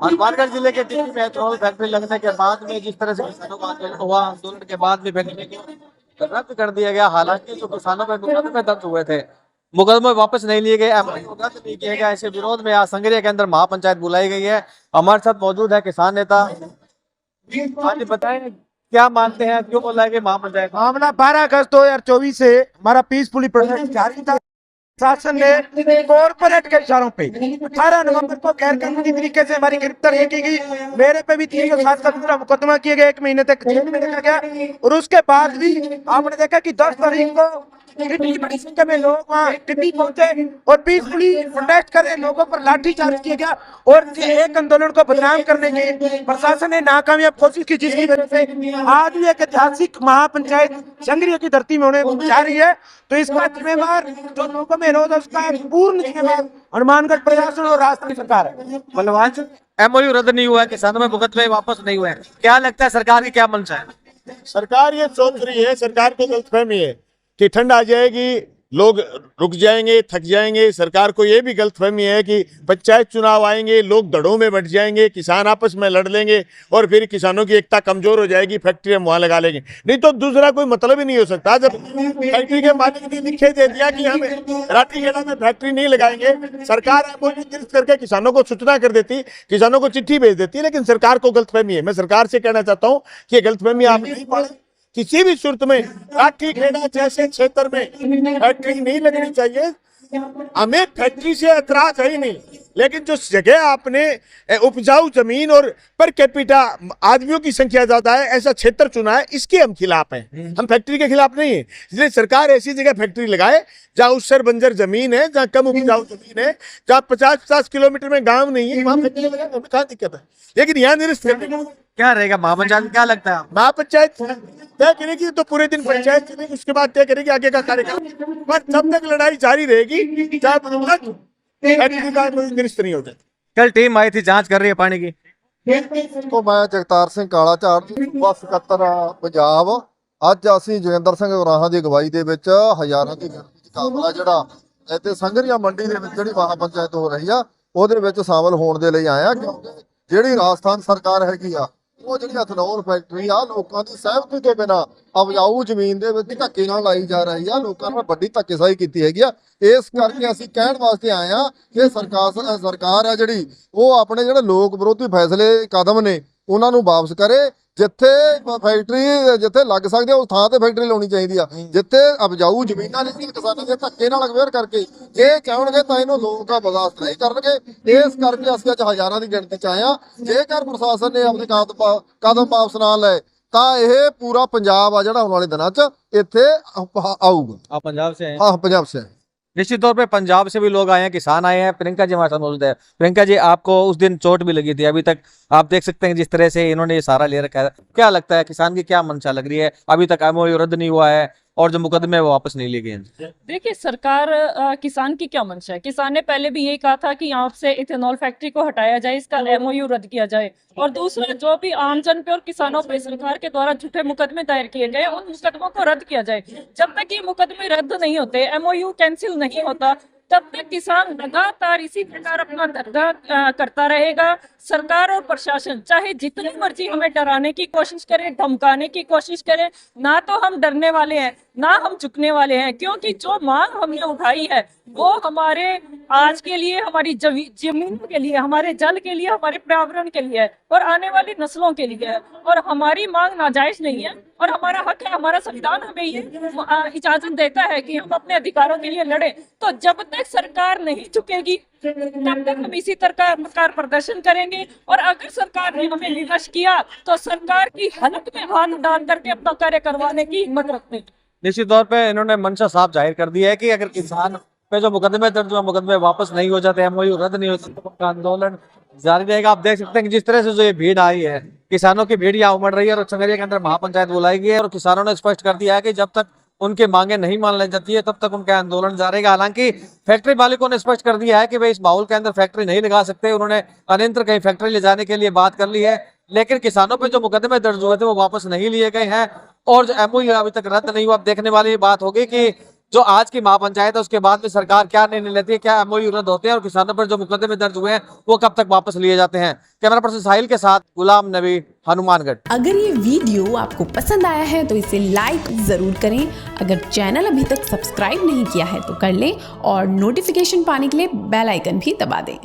हनुमानगढ़ जिले के टिक्की में एथेनॉल फैक्ट्री लगने के बाद में जिस तरह से किसानों का आंदोलन हुआ, आंदोलन के बाद में फैक्ट्री को रद्द कर दिया गया। हालांकि जो किसानों पर मुकदमे दर्ज हुए थे, मुकदमे वापस नहीं लिए गए, एमओयू रद्द नहीं किया गया। ऐसे विरोध में आज संगरिया के अंदर महापंचायत बुलाई गई है। हमारे साथ मौजूद है किसान नेता। आज बताएं क्या मानते हैं, क्यों बुलाई गई महापंचायत? मामला 12 अगस्त 2024 से हमारा पीसफुली प्रोटेस्ट जारी था। शासन ने कॉर्पोरेट के इशारों पे 18 नवंबर को गैर कानूनी तरीके से हमारी गिरफ्तारी की गई। मेरे पे भी 307 का दूसरा मुकदमा किया गया, 1 महीने तक जेल में रखा गया। और उसके बाद भी आपने देखा कि 10 तारीख को इतनी बड़ी संख्या में लोग वहाँ टिड्डी पहुंचे और पीसफुली प्रोटेस्ट कर रहे लोगों पर लाठीचार्ज किया गया। और एक आंदोलन को बदनाम करने की प्रशासन ने नाकामयाब कोशिश की, जिसकी वजह से आज भी एक ऐतिहासिक महापंचायत संगरिया की धरती में होने जा रही है। तो इसका जिम्मेवार जो लोगों में विरोध है, उसका पूर्ण जिम्मेवार हनुमानगढ़ प्रशासन और राजस्थान सरकार है। बलवान एमओयू रद्द नहीं हुआ है, किसानों में मुकदमे वापस नहीं हुए हैं, क्या लगता है सरकार की क्या मंशा है? सरकार ये सोच रही है, सरकार को गलतफहमी है कि ठंड आ जाएगी, लोग रुक जाएंगे, थक जाएंगे। सरकार को ये भी गलतफहमी है कि पंचायत चुनाव आएंगे, लोग दड़ों में बट जाएंगे, किसान आपस में लड़ लेंगे और फिर किसानों की एकता कमजोर हो जाएगी, फैक्ट्री हम वहां लगा लेंगे। नहीं तो दूसरा कोई मतलब ही नहीं हो सकता। जब फैक्ट्री के मालिक ने लिखे दे दिया कि हम राठीखेड़ा में फैक्ट्री नहीं लगाएंगे, सरकार करके किसानों को सूचना कर देती, किसानों को चिट्ठी भेज देती। लेकिन सरकार को गलतफहमी है। मैं सरकार से कहना चाहता हूँ कि गलतफहमी आप नहीं पालें। किसी भी सूरत में राठीखेड़ा जैसे क्षेत्र में फैक्ट्री नहीं लगनी चाहिए। हमें फैक्ट्री से एतराज है ही नहीं, लेकिन जो जगह आपने उपजाऊ जमीन और पर कैपिटा आदमियों की संख्या ज्यादा है ऐसा क्षेत्र चुना है, इसके हम खिलाफ हैं। हम फैक्ट्री के खिलाफ नहीं है। इसलिए सरकार ऐसी जगह फैक्ट्री लगाए जहाँ उसर बंजर जमीन है, जहाँ कम उपजाऊ जमीन है, जहाँ 50-50 किलोमीटर में गांव नहीं है, वहाँ फैक्ट्री लगाए। हमें कहाँ दिक्कत है, लेकिन यहाँ निरस्त करने क्या रहेगा महापंचायत, क्या लगता है? महापंचायत तय करेगी तो पूरे दिन पंचायत चलेगी, उसके बाद तय करेगी आगे का कार्यक्रम। पर जब तक लड़ाई जारी रहेगी, तब तक फैक्ट्री का कोई निरस्त नहीं होता। कल टीम आई थी, जांच कर रही है पानी की। तो मैं जगतार ਸਿੰਘ ਕਾਲਾ ਝਾੜ ਸੂਬਾ ਸਕੱਤਰ ਪੰਜਾਬ। ਅੱਜ ਅਸੀਂ ਜੋਗਿੰਦਰ ਸਿੰਘ ਉਰਾਹਾਂ ਦੀ ਅਗਵਾਈ ਦੇ ਵਿੱਚ ਹਜ਼ਾਰਾਂ ਦੀ ਗਿਣਤੀ 'ਚ ਕਾਫਲਾ ਜਿਹੜਾ ਇੱਥੇ ਸੰਗਰੀਆ ਮੰਡੀ ਦੇ ਵਿੱਚ ਜਿਹੜੀ ਮਹਾਪੰਚਾਇਤ ਹੋ ਰਹੀ ਆ ਉਹਦੇ ਵਿੱਚ ਸ਼ਾਮਲ ਹੋਣ ਦੇ ਲਈ ਆਇਆ, ਕਿਉਂਕਿ ਜਿਹੜੀ ਰਾਜਸਥਾਨ ਸਰਕਾਰ ਹੈਗੀ ਆ ਉਹ ਜਿਹੜੀ ਐਥਨੋਲ ਫੈਕਟਰੀ ਆ ਲੋਕਾਂ ਦੀ ਸਹਿਮਤੀ ਤੋਂ ਬਿਨਾਂ ਉਪਜਾਊ ਜ਼ਮੀਨ ਦੇ ਵਿੱਚ ਧੱਕੇ ਨਾਲ ਲਾਈ ਜਾ ਰਹੀ ਆ, ਲੋਕਾਂ ਨਾਲ ਵੱਡੀ ਧੱਕੇਸ਼ਾਹੀ ਕੀਤੀ ਹੈਗੀ ਆ। ਇਸ ਕਰਕੇ ਅਸੀਂ ਕਹਿਣ ਵਾਸਤੇ ਆਏ ਆ ਕਿ ਸਰਕਾਰ ਆ ਜਿਹੜੀ ਉਹ ਆਪਣੇ ਜਿਹੜੇ ਲੋਕ ਵਿਰੋਧੀ ਫੈਸਲੇ ਕਦਮ ਨੇ ਉਹਨਾਂ ਨੂੰ ਵਾਪਸ ਕਰੇ। ਜਿੱਥੇ ਫੈਕਟਰੀ ਜਿੱਥੇ ਲੱਗ ਸਕਦੀ ਆ ਉਸ ਥਾਂ ਤੇ ਫੈਕਟਰੀ ਲਾਉਣੀ ਚਾਹੀਦੀ ਆ। ਜਿੱਥੇ ਉਪਜਾਊ ਜ਼ਮੀਨਾਂ ਨੇ ਕਿਸਾਨਾਂ ਦੇ ਧੱਕੇ ਨਾਲ ਅਗਵੇਅਰ ਕਰਕੇ ਜੇ ਚਾਹਣਗੇ ਤਾਂ ਇਹਨੂੰ ਲੋਕ ਬਰਦਾਸ਼ਤ ਨਹੀਂ ਕਰਨਗੇ। ਇਸ ਕਰਕੇ ਅਸੀਂ ਅੱਜ ਹਜ਼ਾਰਾਂ ਦੀ ਗਿਣਤੀ 'ਚ ਆਏ ਆ। ਜੇਕਰ ਪ੍ਰਸ਼ਾਸਨ ਨੇ ਆਪਣੇ ਕਦਮ ਵਾਪਸ ਨਾ ਲਏ ਤਾਂ ਇਹ ਪੂਰਾ ਪੰਜਾਬ ਆ ਜਿਹੜਾ ਆਉਣ ਵਾਲੇ ਦਿਨਾਂ 'ਚ ਇੱਥੇ ਆਊਗਾ। आप पंजाब से हैं? हाँ, पंजाब से। निश्चित तौर पे पंजाब से भी लोग आए हैं, किसान आए हैं। प्रियंका जी हमारे साथ मौजूद है। प्रियंका जी, आपको उस दिन चोट भी लगी थी, अभी तक आप देख सकते हैं जिस तरह से इन्होंने ये सहारा ले रखा है, क्या लगता है किसान की क्या मंशा लग रही है? अभी तक एमओयू रद्द नहीं हुआ है और जो मुकदमे वो वापस नहीं लिए गए हैं। देखिए, सरकार किसान की क्या मंशा है। किसान ने पहले भी यही कहा था कि यहाँ से इथेनॉल फैक्ट्री को हटाया जाए, इसका एमओयू रद्द किया जाए। और दूसरा, जो भी आमजन पे और किसानों पे सरकार के द्वारा झूठे मुकदमे दायर किए गए, उन मुकदमों को रद्द किया जाए। जब तक ये मुकदमे रद्द नहीं होते, एमओयू कैंसिल नहीं होता, तब तक किसान लगातार इसी प्रकार अपना धरना करता रहेगा। सरकार और प्रशासन चाहे जितनी मर्जी हमें डराने की कोशिश करे, धमकाने की कोशिश करे, ना तो हम डरने वाले हैं ना हम झुकने वाले हैं, क्योंकि जो मांग हमने उठाई है वो हमारे आज के लिए, हमारी जमीन के लिए, हमारे जल के लिए, हमारे पर्यावरण के लिए है और आने वाली नस्लों के लिए है। और हमारी मांग नाजायज नहीं है और हमारा हक है। हमारा संविधान हमें ये इजाजत देता है कि हम अपने अधिकारों के लिए लड़े। तो जब तक सरकार नहीं झुकेगी तब तक हम इसी प्रकार प्रदर्शन करेंगे। और अगर सरकार ने हमें विवश किया तो सरकार की हलक में हाथ डाल करके अपना कार्य करवाने की हिम्मत रखते हैं। निश्चित तौर पे इन्होंने मंशा साफ जाहिर कर दी है कि अगर किसान पे जो मुकदमे दर्ज हुए, मुकदमे वापस नहीं हो जाते, एमओयू रद्द नहीं होता, तो उनका आंदोलन जारी रहेगा। आप देख सकते हैं कि जिस तरह से जो ये भीड़ आई है, किसानों की भीड़ यहाँ उमड़ रही है और संगरिया के अंदर महापंचायत बुलाई गई है और किसानों ने स्पष्ट कर दिया है कि जब तक उनके मांगे नहीं मान ली जाती है तब तक उनका आंदोलन जारी रहेगा। हालांकि फैक्ट्री मालिकों ने स्पष्ट कर दिया है कि वे इस माहौल के अंदर फैक्ट्री नहीं लगा सकते। उन्होंने अन्यत्र कहीं फैक्ट्री ले जाने के लिए बात कर ली है, लेकिन किसानों पे जो मुकदमे दर्ज हुए थे वो वापस नहीं लिए गए हैं और जो एमओयू अभी तक रद्द नहीं हुआ। अब देखने वाली बात होगी कि जो आज की महापंचायत है उसके बाद में सरकार क्या निर्णय लेती है, क्या एमओयू रद्द होते हैं और किसानों पर जो मुकदमे दर्ज हुए हैं वो कब तक वापस लिए जाते हैं। कैमरा पर्सन साहिल के साथ गुलाम नबी, हनुमानगढ़। अगर ये वीडियो आपको पसंद आया है तो इसे लाइक जरूर करें। अगर चैनल अभी तक सब्सक्राइब नहीं किया है तो कर लें और नोटिफिकेशन पाने के लिए बेल आइकन भी दबा दें।